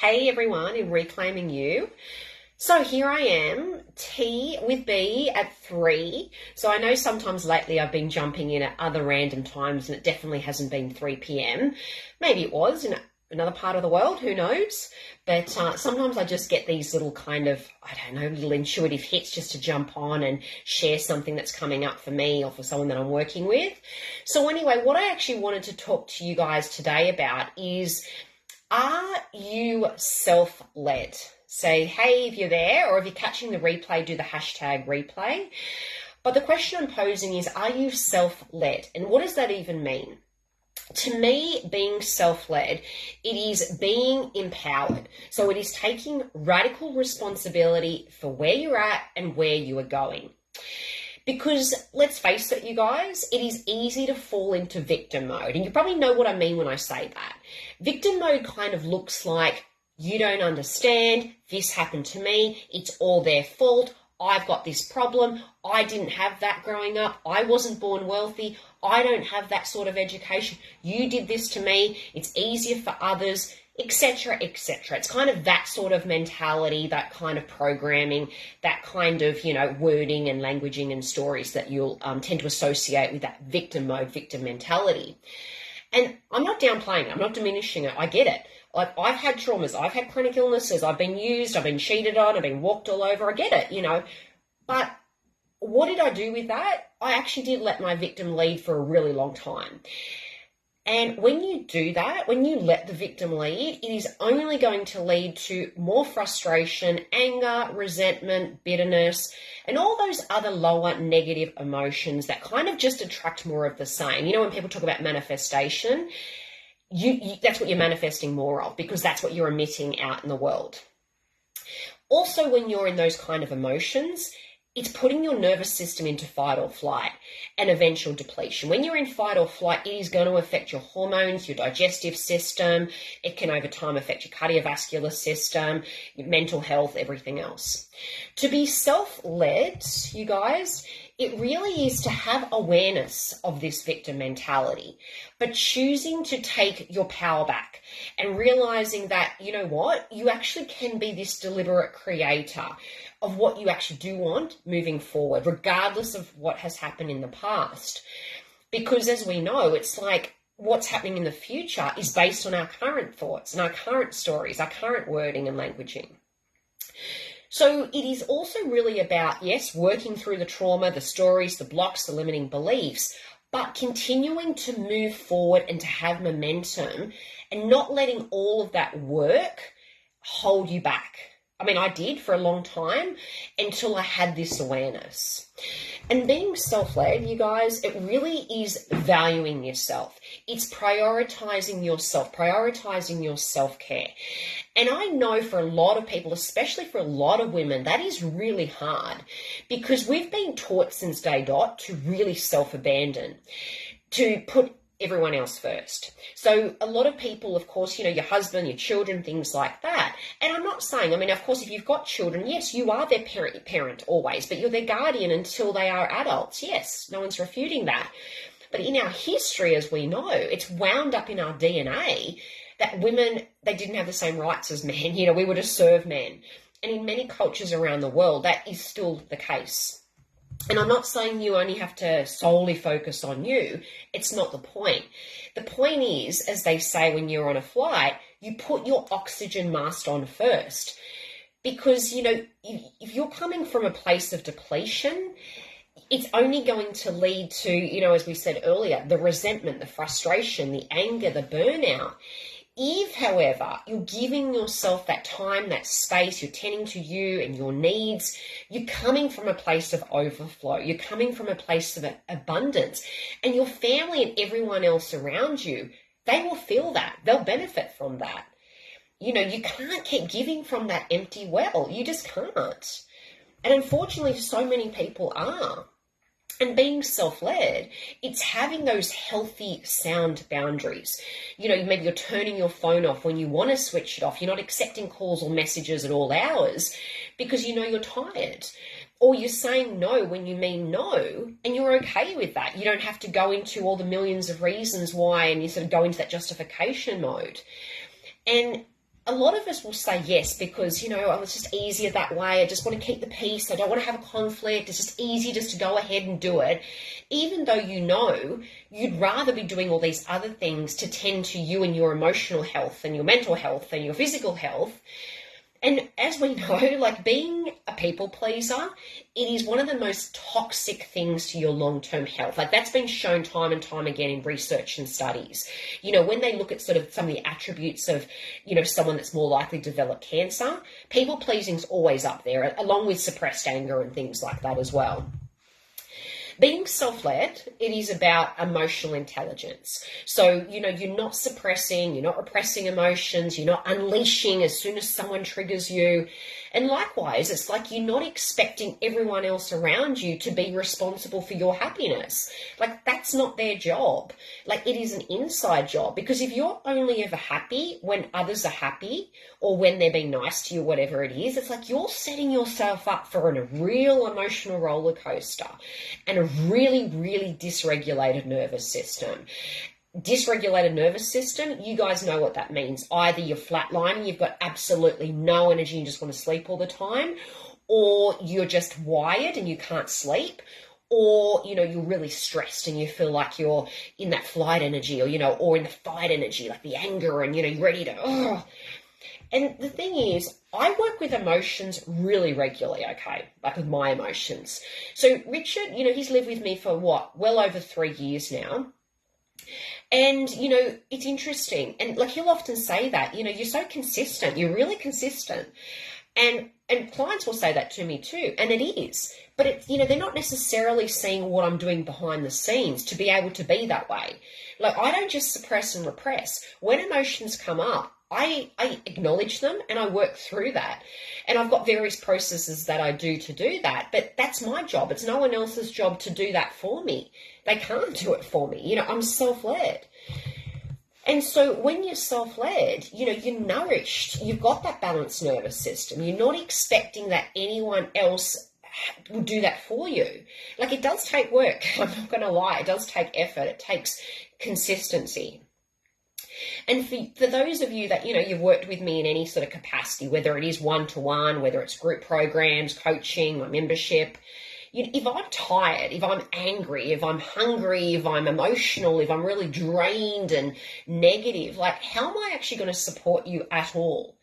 Hey everyone in Reclaiming You. So here I am, tea with B at 3. So I know sometimes lately I've been jumping in at other random times and it definitely hasn't been 3 p.m. Maybe it was in another part of the world, who knows? But sometimes I just get these little kind of, little intuitive hits just to jump on and share something that's coming up for me or for someone that I'm working with. So anyway, what I actually wanted to talk to you guys today about is, are you self-led? Say, hey, if you're there, or if you're catching the replay, do the hashtag replay. But the question I'm posing is, are you self-led? And what does that even mean? To me, being self-led, it is being empowered. So it is taking radical responsibility for where you're at and where you are going. Because let's face it, you guys, it is easy to fall into victim mode. And you probably know what I mean when I say that. Victim mode kind of looks like, you don't understand, this happened to me, it's all their fault, I've got this problem, I didn't have that growing up, I wasn't born wealthy, I don't have that sort of education, you did this to me, it's easier for others, etc., etc. It's kind of that sort of mentality, that kind of programming, that kind of, wording and languaging and stories that you'll tend to associate with that victim mode, victim mentality. And I'm not downplaying it, I'm not diminishing it, I get it. Like, I've had traumas, I've had chronic illnesses, I've been used, I've been cheated on, I've been walked all over, I get it, But what did I do with that? I actually did let my victim lead for a really long time. And when you do that, when you let the victim lead, it is only going to lead to more frustration, anger, resentment, bitterness, and all those other lower negative emotions that kind of just attract more of the same. When people talk about manifestation, that's what you're manifesting more of, because that's what you're emitting out in the world. Also, when you're in those kind of emotions, it's putting your nervous system into fight or flight and eventual depletion. When you're in fight or flight, it is going to affect your hormones, your digestive system. It can over time affect your cardiovascular system, your mental health, everything else. To be self-led, you guys, it really is to have awareness of this victim mentality, but choosing to take your power back and realizing that, you actually can be this deliberate creator of what you actually do want moving forward, regardless of what has happened in the past. Because as we know, it's like what's happening in the future is based on our current thoughts and our current stories, our current wording and languaging. So it is also really about, yes, working through the trauma, the stories, the blocks, the limiting beliefs, but continuing to move forward and to have momentum and not letting all of that work hold you back. I did for a long time until I had this awareness. And being self-led, you guys, it really is valuing yourself. It's prioritizing yourself, prioritizing your self-care. And I know for a lot of people, especially for a lot of women, that is really hard because we've been taught since day dot to really self-abandon, to put everyone else first. So a lot of people, of course, your husband, your children, things like that. And I'm not saying, of course, if you've got children, yes, you are their parent always, but you're their guardian until they are adults. Yes, no one's refuting that. But in our history, as we know, it's wound up in our DNA that women, they didn't have the same rights as men. We were to serve men. And in many cultures around the world, that is still the case. And I'm not saying you only have to solely focus on you. It's not the point. The point is, as they say when you're on a flight, you put your oxygen mask on first. Because, if you're coming from a place of depletion, it's only going to lead to, as we said earlier, the resentment, the frustration, the anger, the burnout. If, however, you're giving yourself that time, that space, you're tending to you and your needs, you're coming from a place of overflow, you're coming from a place of abundance, and your family and everyone else around you, they will feel that. They'll benefit from that. You can't keep giving from that empty well. You just can't. And unfortunately, so many people are. And being self-led, it's having those healthy, sound boundaries. Maybe you're turning your phone off when you want to switch it off. You're not accepting calls or messages at all hours because you're tired. Or you're saying no when you mean no, and you're okay with that. You don't have to go into all the millions of reasons why, and you sort of go into that justification mode. And a lot of us will say yes because, oh, it's just easier that way. I just want to keep the peace. I don't want to have a conflict. It's just easy just to go ahead and do it. Even though you'd rather be doing all these other things to tend to you and your emotional health and your mental health and your physical health. And as we know, like being a people pleaser, it is one of the most toxic things to your long-term health. Like that's been shown time and time again in research and studies. When they look at sort of some of the attributes of, someone that's more likely to develop cancer, people pleasing is always up there, along with suppressed anger and things like that as well. Being self-led, it is about emotional intelligence. So, you're not suppressing, you're not repressing emotions, you're not unleashing as soon as someone triggers you. And likewise, it's like you're not expecting everyone else around you to be responsible for your happiness. Like, that's not their job. Like, it is an inside job, because if you're only ever happy when others are happy or when they're being nice to you, whatever it is, it's like you're setting yourself up for a real emotional roller coaster and a really, really dysregulated nervous system. Dysregulated nervous system, you guys know what that means. Either you're flatlining, you've got absolutely no energy and just want to sleep all the time, or you're just wired and you can't sleep, or, you're really stressed and you feel like you're in that flight energy, or in the fight energy, like the anger and, you're ready to, And the thing is, I work with emotions really regularly, okay? Like with my emotions. So Richard, he's lived with me for well over 3 years now. And, it's interesting. And like he'll often say that, you're so consistent. You're really consistent. And clients will say that to me too. And it is. But it's, they're not necessarily seeing what I'm doing behind the scenes to be able to be that way. Like I don't just suppress and repress. When emotions come up, I acknowledge them and I work through that. And I've got various processes that I do to do that. But that's my job. It's no one else's job to do that for me. They can't do it for me. I'm self-led. And so when you're self-led, you're nourished. You've got that balanced nervous system. You're not expecting that anyone else will do that for you. Like it does take work. I'm not going to lie. It does take effort. It takes consistency. And for those of you that, you've worked with me in any sort of capacity, whether it is one-to-one, whether it's group programs, coaching, my membership, if I'm tired, if I'm angry, if I'm hungry, if I'm emotional, if I'm really drained and negative, like how am I actually going to support you at all?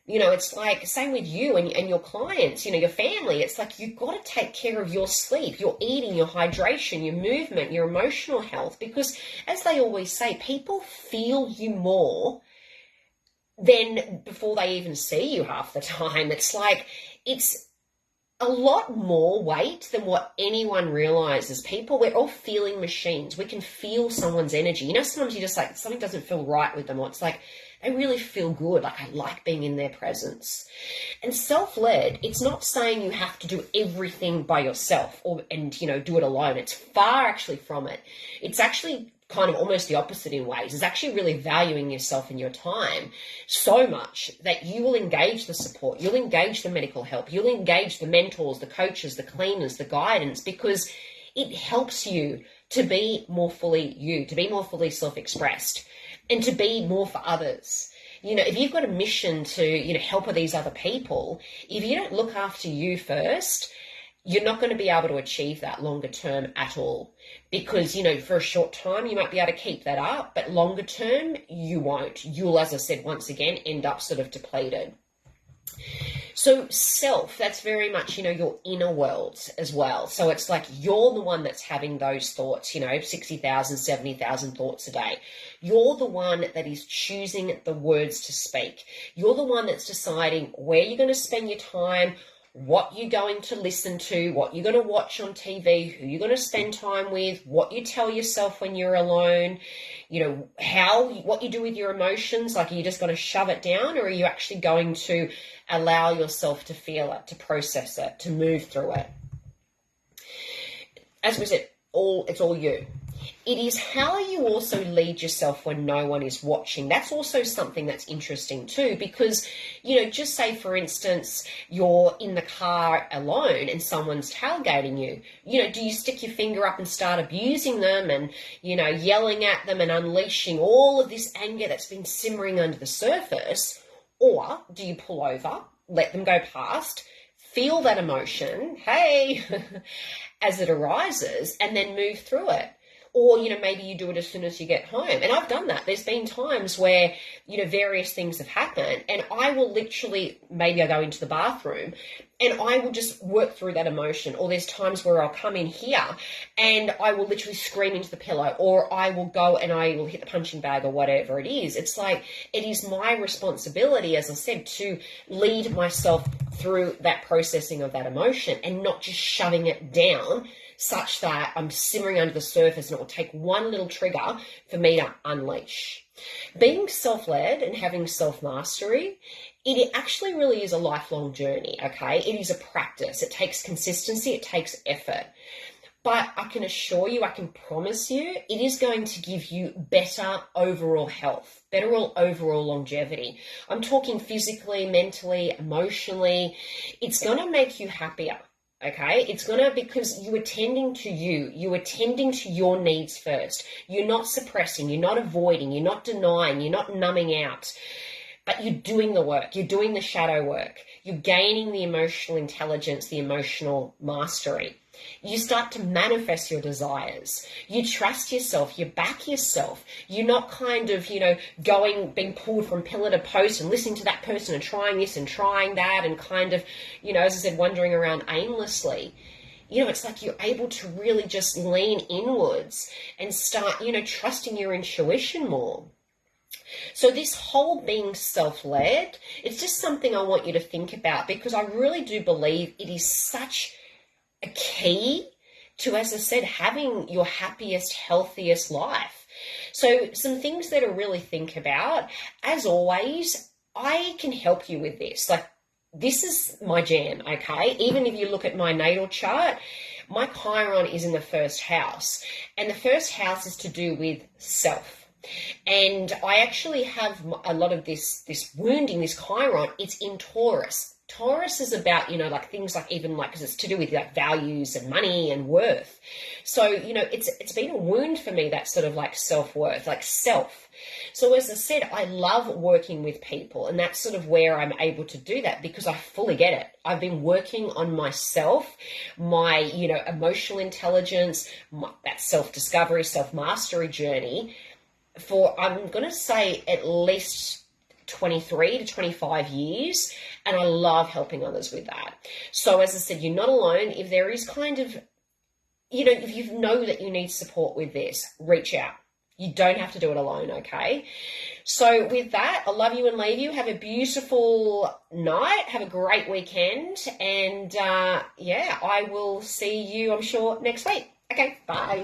It's like same with you and your clients, your family. It's like you've got to take care of your sleep, your eating, your hydration, your movement, your emotional health, because as they always say, people feel you more than before they even see you half the time. It's like it's a lot more weight than what anyone realizes. We're all feeling machines. We can feel someone's energy. Sometimes you just like something doesn't feel right with them, or it's like they really feel good. Like I like being in their presence. And self-led, it's not saying you have to do everything by yourself and do it alone. It's far actually from it. It's actually kind of almost the opposite in ways. It's actually really valuing yourself and your time so much that you will engage the support, you'll engage the medical help, you'll engage the mentors, the coaches, the cleaners, the guidance, because it helps you to be more fully you, to be more fully self-expressed, and to be more for others. If you've got a mission to, help these other people, if you don't look after you first, you're not going to be able to achieve that longer term at all, because, for a short time, you might be able to keep that up, but longer term, you won't. You'll, as I said, once again, end up sort of depleted. So self, that's very much, your inner world as well. So it's like you're the one that's having those thoughts, 60,000, 70,000 thoughts a day. You're the one that is choosing the words to speak. You're the one that's deciding where you're going to spend your time, what you're going to listen to, what you're going to watch on TV, who you're going to spend time with, what you tell yourself when you're alone, what you do with your emotions. Like, are you just going to shove it down, or are you actually going to allow yourself to feel it, to process it, to move through it? As we said, it's all you. It is how you also lead yourself when no one is watching. That's also something that's interesting too, because, just say, for instance, you're in the car alone and someone's tailgating you. Do you stick your finger up and start abusing them and, yelling at them and unleashing all of this anger that's been simmering under the surface? Or do you pull over, let them go past, feel that emotion, hey, as it arises, and then move through it? Or, maybe you do it as soon as you get home. And I've done that. There's been times where, various things have happened, and I will literally, maybe I go into the bathroom and I will just work through that emotion. Or there's times where I'll come in here and I will literally scream into the pillow, or I will go and I will hit the punching bag or whatever it is. It's like, it is my responsibility, as I said, to lead myself through that processing of that emotion and not just shoving it down such that I'm simmering under the surface and it will take one little trigger for me to unleash. Being self-led and having self-mastery, it actually really is a lifelong journey, okay? It is a practice. It takes consistency. It takes effort. But I can assure you, I can promise you, it is going to give you better overall health, better overall longevity. I'm talking physically, mentally, emotionally. It's going to make you happier. Okay, it's because you are tending to you are tending to your needs first. You're not suppressing, you're not avoiding, you're not denying, you're not numbing out, but you're doing the work, you're doing the shadow work, you're gaining the emotional intelligence, the emotional mastery. You start to manifest your desires. You trust yourself. You back yourself. You're not kind of, being pulled from pillar to post and listening to that person and trying this and trying that and kind of, as I said, wandering around aimlessly. It's like you're able to really just lean inwards and start, trusting your intuition more. So this whole being self-led, it's just something I want you to think about, because I really do believe it is such a key to, as I said, having your happiest, healthiest life. So some things that to really think about. As always, I can help you with this. Like, this is my jam, okay? Even if you look at my natal chart, my Chiron is in the first house. And the first house is to do with self. And I actually have a lot of this wounding, this Chiron, it's in Taurus. Taurus is about, things like even because it's to do with values and money and worth. So, it's been a wound for me, that sort of self-worth, self. So as I said, I love working with people, and that's sort of where I'm able to do that, because I fully get it. I've been working on myself, my, emotional intelligence, that self-discovery, self-mastery journey for, I'm going to say, at least 23 to 25 years, and I love helping others with that. So as I said, you're not alone. If there is kind of, if you know that you need support with this, reach out. You don't have to do it alone, okay? So with that, I love you and leave you. Have a beautiful night. Have a great weekend. And I will see you, I'm sure, next week. Okay, bye.